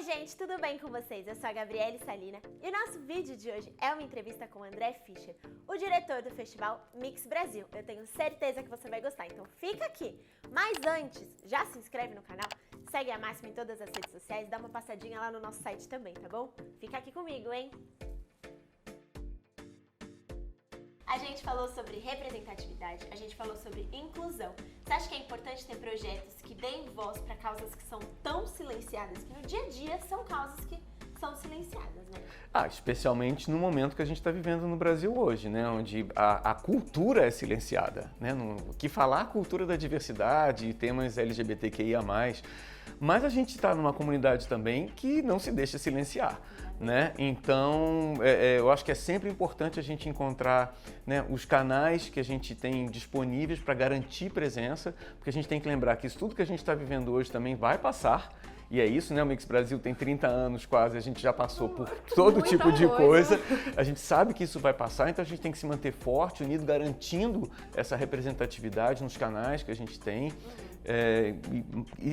gente, tudo bem com vocês? Eu sou a Gabriele Salina e o nosso vídeo de hoje é uma entrevista com o André Fischer, o diretor do Festival Mix Brasil. Eu tenho certeza que você vai gostar, então fica aqui. Mas antes, já se inscreve no canal, segue a Máxima em todas as redes sociais, dá uma passadinha lá no nosso site também, tá bom? Fica aqui comigo, hein? A gente falou sobre representatividade, a gente falou sobre inclusão. Você acha que é importante ter projetos que deem voz para causas que são tão silenciadas, que no dia a dia são causas que são silenciadas, né? Especialmente no momento que a gente está vivendo no Brasil hoje, né? Onde a cultura é silenciada, né? O que falar a cultura da diversidade, temas LGBTQIA+, mas a gente está numa comunidade também que não se deixa silenciar, né? Então, eu acho que é sempre importante a gente encontrar, né, os canais que a gente tem disponíveis para garantir presença, porque a gente tem que lembrar que isso tudo que a gente está vivendo hoje também vai passar. E é isso, né? O Mix Brasil tem 30 anos quase, a gente já passou por todo tipo de coisa. A gente sabe que isso vai passar, então a gente tem que se manter forte, unido, garantindo essa representatividade nos canais que a gente tem.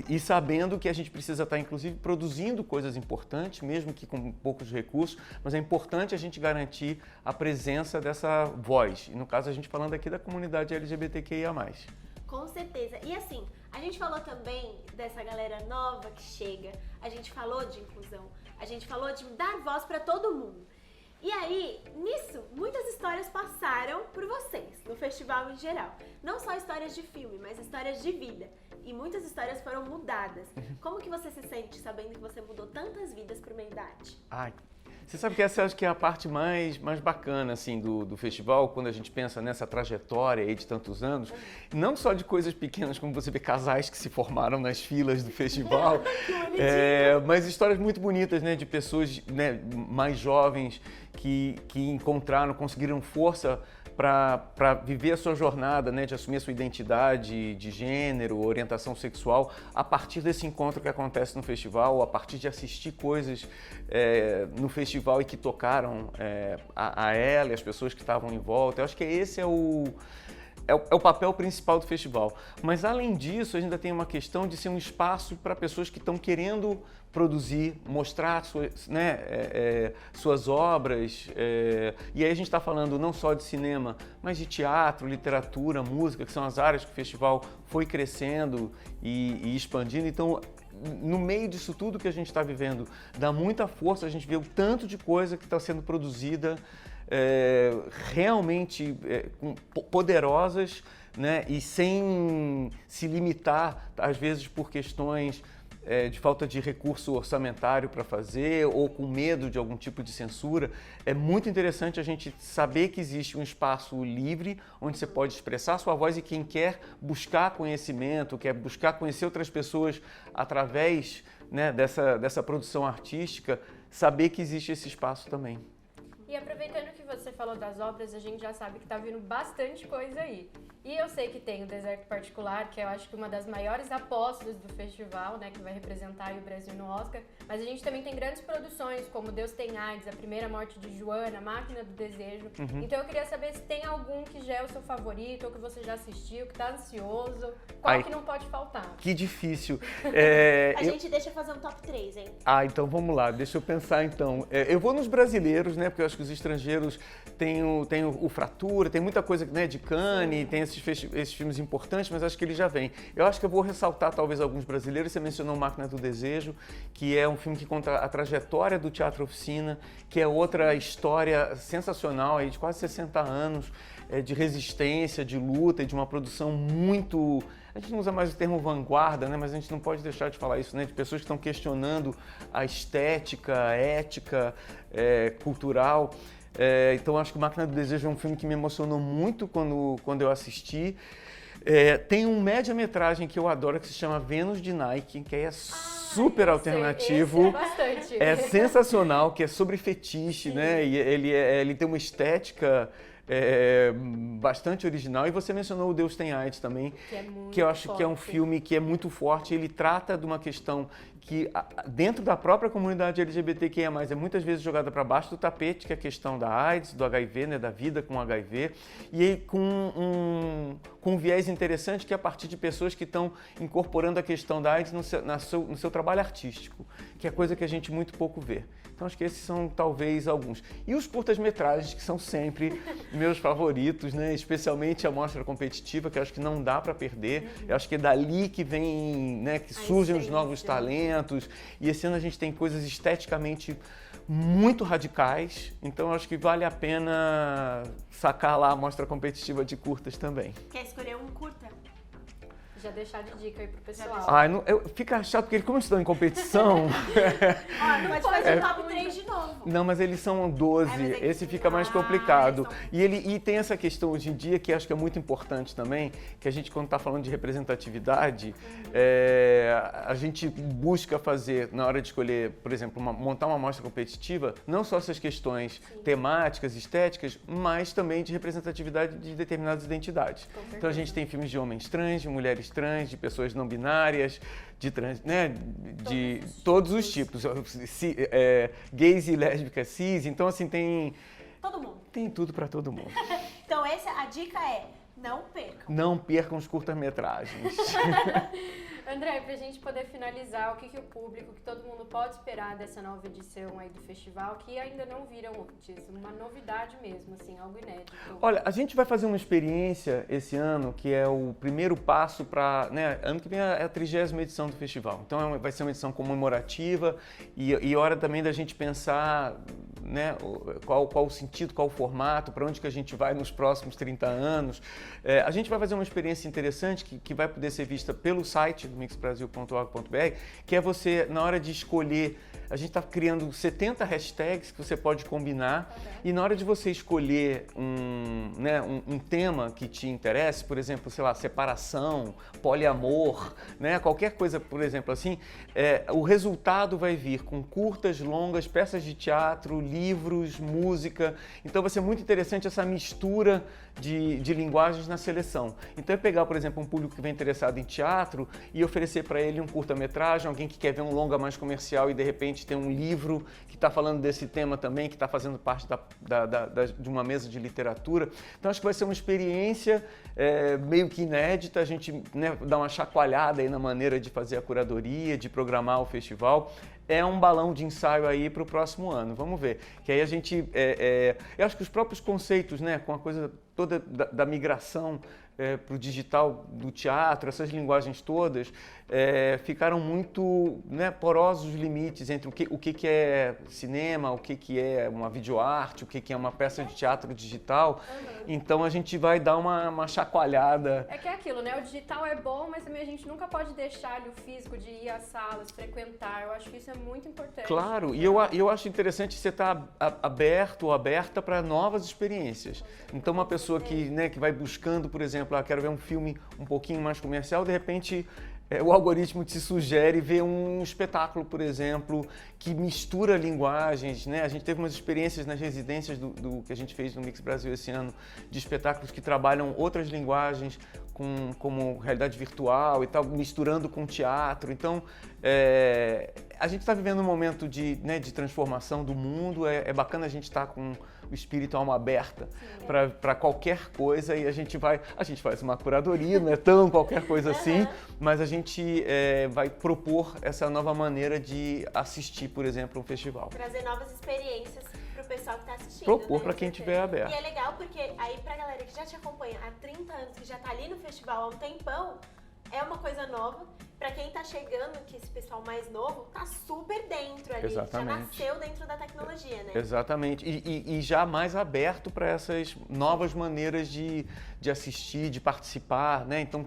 E sabendo que a gente precisa estar, inclusive, produzindo coisas importantes, mesmo que com poucos recursos, mas é importante a gente garantir a presença dessa voz. E no caso, a gente falando aqui da comunidade LGBTQIA+. Com certeza. E assim, a gente falou também dessa galera nova que chega, a gente falou de inclusão, a gente falou de dar voz para todo mundo. E aí, nisso, muitas histórias passaram por vocês, no festival em geral. Não só histórias de filme, mas histórias de vida. E muitas histórias foram mudadas. Como que você se sente sabendo que você mudou tantas vidas por meio da arte? Você sabe que essa acho que é a parte mais bacana assim, do festival, quando a gente pensa nessa trajetória aí de tantos anos, não só de coisas pequenas, como você vê casais que se formaram nas filas do festival, mas histórias muito bonitas, né, de pessoas, né, mais jovens que encontraram, conseguiram força para viver a sua jornada, né, de assumir a sua identidade de gênero, orientação sexual, a partir desse encontro que acontece no festival, a partir de assistir coisas no festival e que tocaram a ela e as pessoas que estavam em volta. Eu acho que esse é o papel principal do festival. Mas, além disso, a gente ainda tem uma questão de ser um espaço para pessoas que estão querendo produzir, mostrar suas obras. E aí a gente está falando não só de cinema, mas de teatro, literatura, música, que são as áreas que o festival foi crescendo e expandindo. Então, no meio disso tudo que a gente está vivendo, dá muita força a gente ver o tanto de coisa que está sendo produzida, realmente poderosas, né, e sem se limitar, às vezes, por questões de falta de recurso orçamentário para fazer ou com medo de algum tipo de censura. É muito interessante a gente saber que existe um espaço livre onde você pode expressar sua voz e quem quer buscar conhecimento, quer buscar conhecer outras pessoas através, né, dessa produção artística, saber que existe esse espaço também. E aproveitando que você falou das obras, a gente já sabe que tá vindo bastante coisa aí. E eu sei que tem o Deserto Particular, que eu acho que uma das maiores apostas do festival, né, que vai representar aí o Brasil no Oscar. Mas a gente também tem grandes produções, como Deus Tem AIDS, A Primeira Morte de Joana, Máquina do Desejo. Então eu queria saber se tem algum que já é o seu favorito, ou que você já assistiu, que tá ansioso. Qual que não pode faltar? Que difícil. A gente deixa fazer um top 3, hein? Então vamos lá, deixa eu pensar então. Eu vou nos brasileiros, né, porque eu acho que os estrangeiros têm o Fratura, tem muita coisa, né, de Cannes, tem esses filmes importantes, mas acho que ele já vem. Eu acho que eu vou ressaltar talvez alguns brasileiros. Você mencionou Máquina do Desejo, que é um filme que conta a trajetória do Teatro Oficina, que é outra história sensacional aí de quase 60 anos, de resistência, de luta e de uma produção muito... A gente não usa mais o termo vanguarda, né? Mas a gente não pode deixar de falar isso, né? De pessoas que estão questionando a estética, a ética, cultural. Então acho que Máquina do Desejo é um filme que me emocionou muito quando eu assisti. Tem um média-metragem que eu adoro que se chama Vênus de Nike, que é super alternativo. Bastante. É sensacional, que é sobre fetiche, né? E ele tem uma estética bastante original. E você mencionou o Deus Tem AIDS também, que eu acho que é um filme que é muito forte. Ele trata de uma questão dentro da própria comunidade LGBTQIA+, é muitas vezes jogada para baixo do tapete, que é a questão da AIDS, do HIV, né, da vida com HIV, e aí com um viés interessante que é a partir de pessoas que estão incorporando a questão da AIDS no seu trabalho artístico, que é coisa que a gente muito pouco vê. Então acho que esses são talvez alguns. E os curtas-metragens, que são sempre meus favoritos, né? Especialmente a mostra competitiva, que eu acho que não dá para perder. Eu acho que é dali que vem, né, que surgem os novos talentos. E esse ano a gente tem coisas esteticamente muito radicais, então eu acho que vale a pena sacar lá a mostra competitiva de curtas também. Quer escolher um curta? Já deixar de dica aí pro pessoal. Fica chato, porque como eles estão em competição... Pode fazer o top 3 de novo. Não, mas eles são 12, esse fica mais complicado. E tem essa questão hoje em dia, que acho que é muito importante também, que a gente, quando está falando de representatividade, a gente busca fazer, na hora de escolher, por exemplo, montar uma mostra competitiva, não só essas questões temáticas, estéticas, mas também de representatividade de determinadas identidades. Então a gente tem filmes de homens trans, de mulheres trans, de pessoas não binárias, de trans, né, de todos os tipos, gays e lésbicas, cis, então assim tem todo mundo. Tem tudo para todo mundo. Então a dica é: não percam. Não percam os curtas-metragens. André, pra gente poder finalizar, o que o público, que todo mundo pode esperar dessa nova edição aí do festival, que ainda não viram antes, uma novidade mesmo, assim, algo inédito? Olha, a gente vai fazer uma experiência esse ano, que é o primeiro passo para, né, ano que vem é a 30ª edição do festival, então vai ser uma edição comemorativa e hora também da gente pensar, né, qual o sentido, qual o formato, para onde que a gente vai nos próximos 30 anos. A gente vai fazer uma experiência interessante que vai poder ser vista pelo site do mixbrasil.org.br, que é você, na hora de escolher, a gente está criando 70 hashtags que você pode combinar e na hora de você escolher um tema que te interesse, por exemplo, sei lá, separação, poliamor, né, qualquer coisa, por exemplo, assim, o resultado vai vir com curtas, longas, peças de teatro, livros, música. Então vai ser muito interessante essa mistura de linguagens na seleção. Então é pegar, por exemplo, um público que vem interessado em teatro e oferecer para ele um curta-metragem, alguém que quer ver um longa mais comercial e de repente tem um livro que está falando desse tema também, que está fazendo parte de uma mesa de literatura. Então acho que vai ser uma experiência meio que inédita, a gente, né, dá uma chacoalhada aí na maneira de fazer a curadoria, de programar o festival. É um balão de ensaio aí para o próximo ano, vamos ver. Que aí a gente, eu acho que os próprios conceitos, né, com a coisa toda da migração para o digital do teatro, essas linguagens todas, ficaram muito, né, porosos os limites entre o que é cinema, o que é uma videoarte, o que é uma peça de teatro digital. Então a gente vai dar uma chacoalhada. É que é aquilo, né? O digital é bom, mas também a gente nunca pode deixar ali o físico de ir às salas, frequentar. Eu acho que isso é muito importante. Claro, e eu acho interessante você estar aberto ou aberta para novas experiências. Então uma pessoa que vai buscando, por exemplo, quero ver um filme um pouquinho mais comercial, de repente o algoritmo te sugere ver um espetáculo, por exemplo, que mistura linguagens, né? A gente teve umas experiências nas residências do que a gente fez no Mix Brasil esse ano, de espetáculos que trabalham outras linguagens, como realidade virtual e tal, misturando com teatro. Então, a gente está vivendo um momento de transformação do mundo, é bacana a gente estar com o espírito, a alma aberta para qualquer coisa e a gente faz uma curadoria, não é tão qualquer coisa assim, mas a gente vai propor essa nova maneira de assistir, por exemplo, um festival. Trazer novas experiências pro pessoal que tá assistindo. Propor, né, para quem estiver aberto. E é legal porque aí pra galera que já te acompanha há 30 anos, que já tá ali no festival há um tempão, é uma coisa nova. Pra quem tá chegando, que esse pessoal mais novo, tá super dentro ali. Exatamente. Já nasceu dentro da tecnologia, né? Exatamente. E já mais aberto para essas novas maneiras de assistir, de participar, né? Então,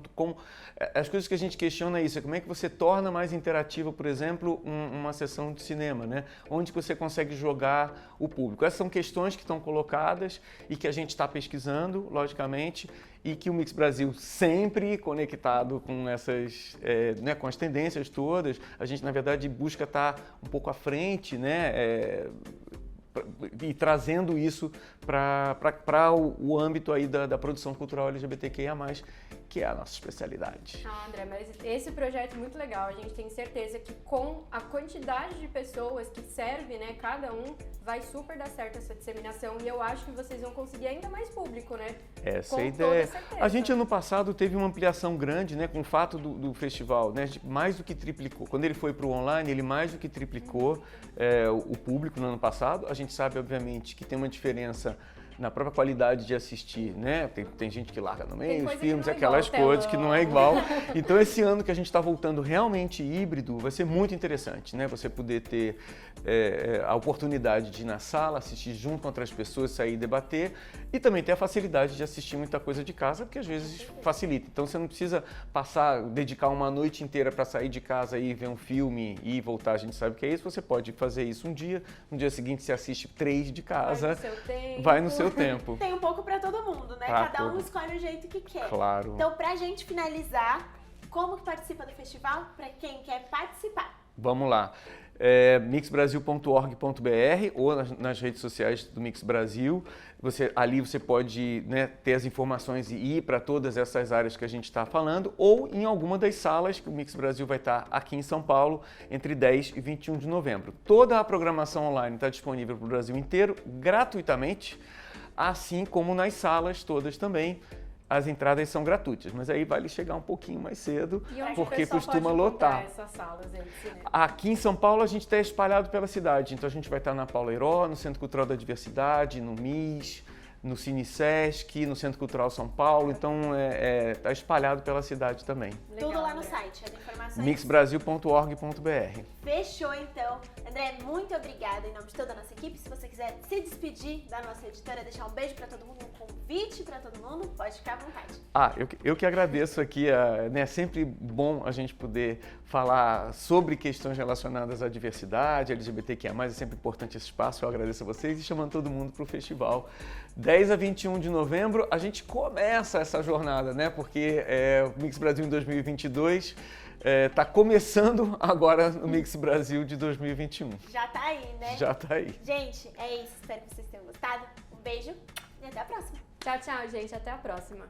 as coisas que a gente questiona é isso, como é que você torna mais interativa, por exemplo, uma sessão de cinema, né? Onde você consegue jogar o público. Essas são questões que estão colocadas e que a gente está pesquisando, logicamente, e que o Mix Brasil sempre conectado com essas, com as tendências todas, a gente, na verdade, busca estar um pouco à frente, né? e trazendo isso para o âmbito aí da produção cultural LGBTQIA+, que é a nossa especialidade. André, mas esse projeto é muito legal. A gente tem certeza que com a quantidade de pessoas que serve, né, cada um, vai super dar certo essa disseminação. E eu acho que vocês vão conseguir ainda mais público, né? Essa é a com ideia. toda certeza. A gente, ano passado, teve uma ampliação grande, né, com o fato do festival, né, mais do que triplicou. Quando ele foi para o online, ele mais do que triplicou o público no ano passado. A gente sabe, obviamente, que tem uma diferença na própria qualidade de assistir, né? Tem gente que larga no meio, os filmes, aquelas coisas que não é igual. Então, esse ano que a gente está voltando realmente híbrido, vai ser muito interessante, né? Você poder ter a oportunidade de ir na sala, assistir junto com outras pessoas, sair e debater, e também ter a facilidade de assistir muita coisa de casa, porque às vezes facilita. Então, você não precisa dedicar uma noite inteira para sair de casa e ver um filme e voltar, a gente sabe que é isso. Você pode fazer isso um dia, no dia seguinte você assiste 3 de casa, vai no seu tempo. Tem um pouco pra todo mundo, né? Cada um escolhe o jeito que quer. Claro. Então, pra gente finalizar, como que participa do festival? Pra quem quer participar. Vamos lá. mixbrasil.org.br ou nas redes sociais do Mix Brasil. Ali você pode, né, ter as informações e ir para todas essas áreas que a gente está falando, ou em alguma das salas que o Mix Brasil vai estar aqui em São Paulo entre 10 e 21 de novembro. Toda a programação online está disponível para o Brasil inteiro, gratuitamente, assim como nas salas todas também. As entradas são gratuitas, mas aí vale chegar um pouquinho mais cedo, porque costuma lotar. Essas salas aí de cinema? Aqui em São Paulo a gente está espalhado pela cidade, então a gente vai estar na Paula Herói, no Centro Cultural da Diversidade, no MIS, no Cine Sesc, no Centro Cultural São Paulo, então está espalhado pela cidade também. Legal, tudo lá no site, as informações. mixbrasil.org.br. Fechou então. André, muito obrigada em nome de toda a nossa equipe. Se você quiser se despedir da nossa editora, deixar um beijo pra todo mundo, um convite pra todo mundo, pode ficar à vontade. Eu que agradeço aqui, né, é sempre bom a gente poder falar sobre questões relacionadas à diversidade, LGBTQIA+, é sempre importante esse espaço, eu agradeço a vocês e chamando todo mundo para o festival. 10 a 21 de novembro, a gente começa essa jornada, né, porque o Mix Brasil em 2022 está começando agora no Mix Brasil de 2021. Já tá aí, né? Já tá aí. Gente, é isso. Espero que vocês tenham gostado. Um beijo e até a próxima. Tchau, tchau, gente. Até a próxima.